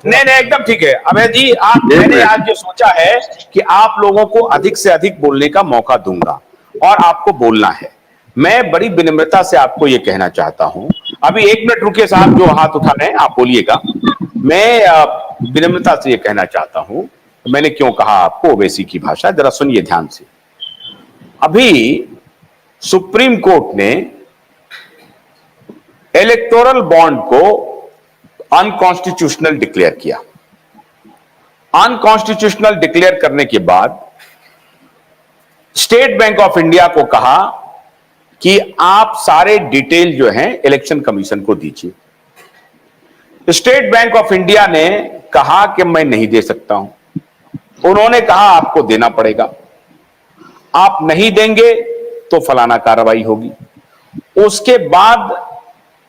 नहीं नहीं, एकदम ठीक है अभय जी। मैंने आज जो सोचा है कि आप लोगों को अधिक से अधिक बोलने का मौका दूंगा और आपको बोलना है। मैं बड़ी विनम्रता से आपको यह कहना चाहता हूं, अभी 1 मिनट रुकिए साहब, जो हाथ उठा रहे हैं आप बोलिएगा। मैं विनम्रता से यह कहना चाहता हूं, मैंने क्यों कहा आपको ओवैसी की भाषा, जरा सुनिए ध्यान से। अभी सुप्रीम कोर्ट ने इलेक्टोरल बॉन्ड को अनकॉन्स्टिट्यूशनल डिक्लेयर किया। अनकॉन्स्टिट्यूशनल डिक्लेयर करने के बाद स्टेट बैंक ऑफ इंडिया को कहा कि आप सारे डिटेल जो हैं इलेक्शन कमीशन को दीजिए। स्टेट बैंक ऑफ इंडिया ने कहा कि मैं नहीं दे सकता हूं। उन्होंने कहा आपको देना पड़ेगा, आप नहीं देंगे तो फलाना कार्रवाई होगी। उसके बाद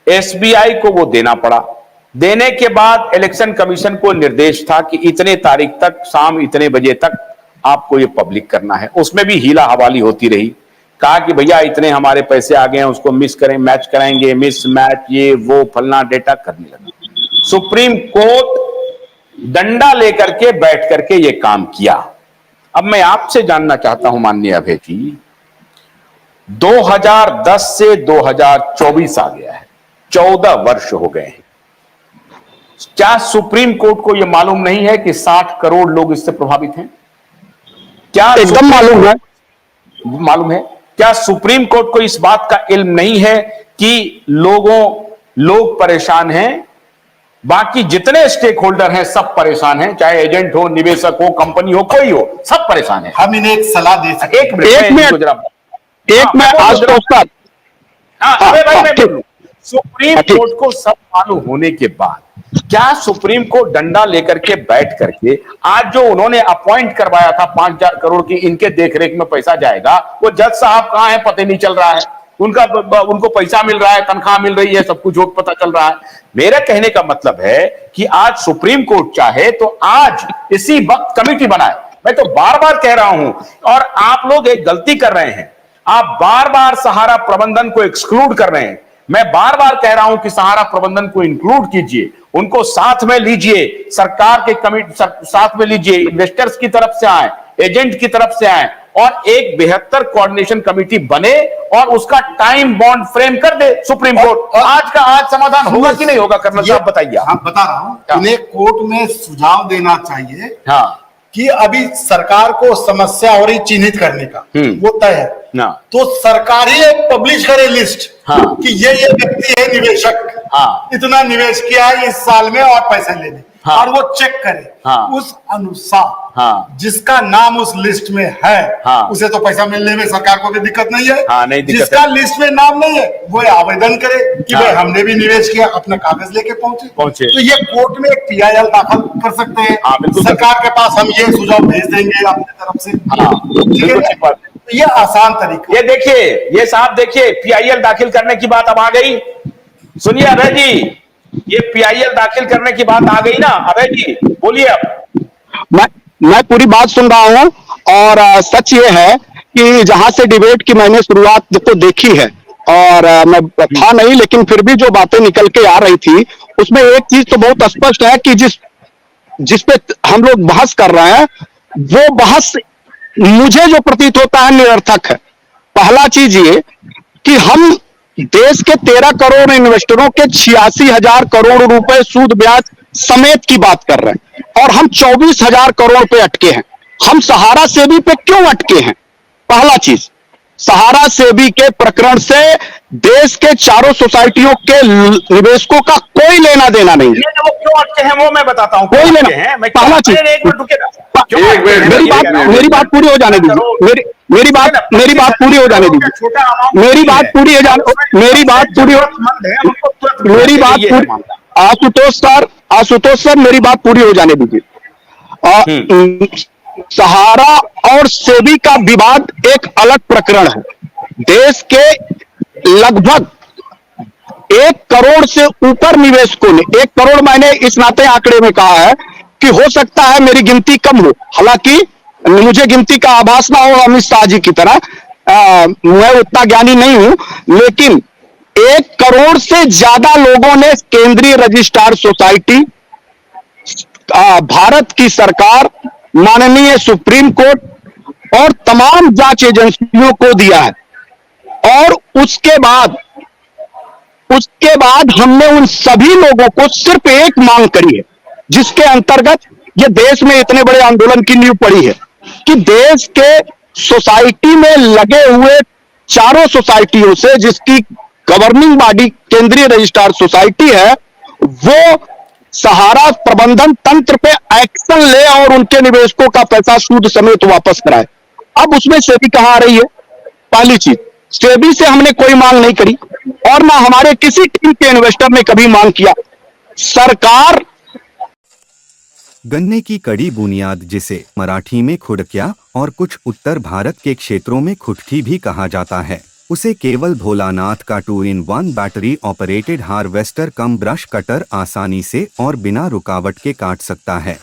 एसबीआई को वो देना पड़ा। देने के बाद इलेक्शन कमीशन को निर्देश था कि इतने तारीख तक शाम इतने बजे तक आपको ये पब्लिक करना है। उसमें भी हीला हवाली होती रही। कहा कि भैया इतने हमारे पैसे आ गए हैं, उसको मिस करें, मैच कराएंगे, मिस मैच ये वो फलना डेटा करने लगा। सुप्रीम कोर्ट डंडा लेकर के बैठ करके ये काम किया। अब मैं आपसे जानना चाहता हूं माननीय अभय जी, 2010 से 2024 आ गया है, 14 वर्ष हो गए हैं। क्या सुप्रीम कोर्ट को यह मालूम नहीं है कि 60 करोड़ लोग इससे प्रभावित हैं? क्या एकदम मालूम है। मालूम है। क्या सुप्रीम कोर्ट को इस बात का इल्म नहीं है कि लोग परेशान हैं? बाकी जितने स्टेक होल्डर हैं सब परेशान हैं, चाहे एजेंट हो, निवेशक हो, कंपनी हो, कोई हो, सब परेशान है। हम इन्हें एक सलाह दे सकते हैं। एक मिनट आज तो उसका सुप्रीम कोर्ट को सब मालूम होने के बाद क्या सुप्रीम कोर्ट डंडा लेकर के बैठ करके आज जो उन्होंने अपॉइंट करवाया था 5,000 करोड़ की इनके देखरेख में पैसा जाएगा, वो जज साहब कहां है पता नहीं चल रहा है। उनको पैसा मिल रहा है, तनख्वाह मिल रही है, सब कुछ पता चल रहा है। मेरा कहने का मतलब है कि आज सुप्रीम कोर्ट चाहे तो आज इसी वक्त कमेटी बनाए। मैं तो बार बार कह रहा हूं, और आप लोग एक गलती कर रहे हैं, आप बार बार सहारा प्रबंधन को एक्सक्लूड कर रहे हैं। मैं बार बार कह रहा हूं कि सहारा प्रबंधन को इंक्लूड कीजिए, उनको साथ में लीजिए, सरकार के कमिटी साथ में लीजिए, इन्वेस्टर्स की तरफ से आए, एजेंट की तरफ से आए, और एक बेहतर कोऑर्डिनेशन कमेटी बने और उसका टाइम बॉन्ड फ्रेम कर दे सुप्रीम कोर्ट। आज का आज समाधान होगा कि नहीं होगा? कर्नल साहब बताइए। हाँ, बता रहा हूं, इन्हें कोर्ट में सुझाव देना चाहिए। हाँ, कि अभी सरकार को समस्या हो रही चिन्हित करने का, वो तय है ना, तो सरकार ही एक पब्लिश करे लिस्ट। हाँ, कि ये व्यक्ति है निवेशक, हाँ, इतना निवेश किया है इस साल में और पैसे लेने, हाँ, और वो चेक करे, हाँ, उस अनुसार, हाँ, जिसका नाम उस लिस्ट में है, हाँ, उसे तो पैसा मिलने में सरकार को भी दिक्कत नहीं है। हाँ, नहीं दिक्कत जिसका है। लिस्ट में नाम नहीं है वो आवेदन करे कि हाँ, भाई हमने भी निवेश किया, अपना कागज लेके पहुंचे। तो ये कोर्ट में एक PIL दाखिल कर सकते हैं। हाँ, सरकार के पास हम ये सुझाव भेज देंगे अपनी तरफ से। हाँ, ये आसान तरीका। ये देखिए, ये साहब देखिए, PIL दाखिल करने की बात अब आ गई। सुनिए अभय जी, ये PIL दाखिल करने की बात आ गई ना अभय जी, बोलिए अब। मैं पूरी बात सुन रहा हूं, और सच ये है कि जहां से डिबेट की मैंने शुरुआत तो देखी है, और मैं था नहीं, लेकिन फिर भी जो बातें निकल के आ रही थी उसमें एक चीज तो बहुत स्पष्ट है कि जिस पे हम लोग बहस कर रहे हैं वो बहस मुझे जो प्रतीत होता है निरर्थक है। पहला चीज ये कि हम देश के 13 करोड़ इन्वेस्टरों के 86,000 करोड़ रुपए सूद ब्याज समेत की बात कर रहे हैं, और हम 24,000 करोड़ पे अटके हैं। हम सहारा सेबी पे क्यों अटके हैं? पहला चीज, सहारा सेबी के प्रकरण से देश के चारों सोसाइटियों के निवेशकों का कोई लेना देना नहीं है। वो क्यों अटके हैं वो मैं बताता हूं। कोई लेना, पहला चीज, मेरी बात पूरी हो जाने दीजिए, मेरी बात पूरी हो जाने दीजिए, आशुतोष सर मेरी बात पूरी हो जाने दीजिए। सहारा और सेबी का विवाद एक अलग प्रकरण है। देश के लगभग 1 करोड़ से ऊपर निवेशकों ने, 1 करोड़ मैंने इस नाते आंकड़े में कहा है कि हो सकता है मेरी गिनती कम हो, हालांकि मुझे गिनती का आभास ना हो अमित शाह जी की तरह, मैं उतना ज्ञानी नहीं हूं, लेकिन 1 करोड़ से ज्यादा लोगों ने केंद्रीय रजिस्ट्रार सोसाइटी भारत की सरकार, माननीय सुप्रीम कोर्ट और तमाम जांच एजेंसियों को दिया है। और उसके बाद हमने उन सभी लोगों को सिर्फ एक मांग करी है, जिसके अंतर्गत ये देश में इतने बड़े आंदोलन की नींव पड़ी है, कि देश के सोसाइटी में लगे हुए चारों सोसाइटियों से, जिसकी गवर्निंग बॉडी केंद्रीय रजिस्ट्रार सोसाइटी है, वो सहारा प्रबंधन तंत्र पे एक्शन ले और उनके निवेशकों का पैसा सूद समेत वापस कराए। अब उसमें सेबी कहां आ रही है? पहली चीज, सेबी से हमने कोई मांग नहीं करी और ना हमारे किसी टीम के इन्वेस्टर ने कभी मांग किया। सरकार गन्ने की कड़ी बुनियाद, जिसे मराठी में खुडक्या और कुछ उत्तर भारत के क्षेत्रों में खुटकी भी कहा जाता है, उसे केवल भोलानाथ का 2-in-1 बैटरी ऑपरेटेड हार्वेस्टर कम ब्रश कटर आसानी से और बिना रुकावट के काट सकता है।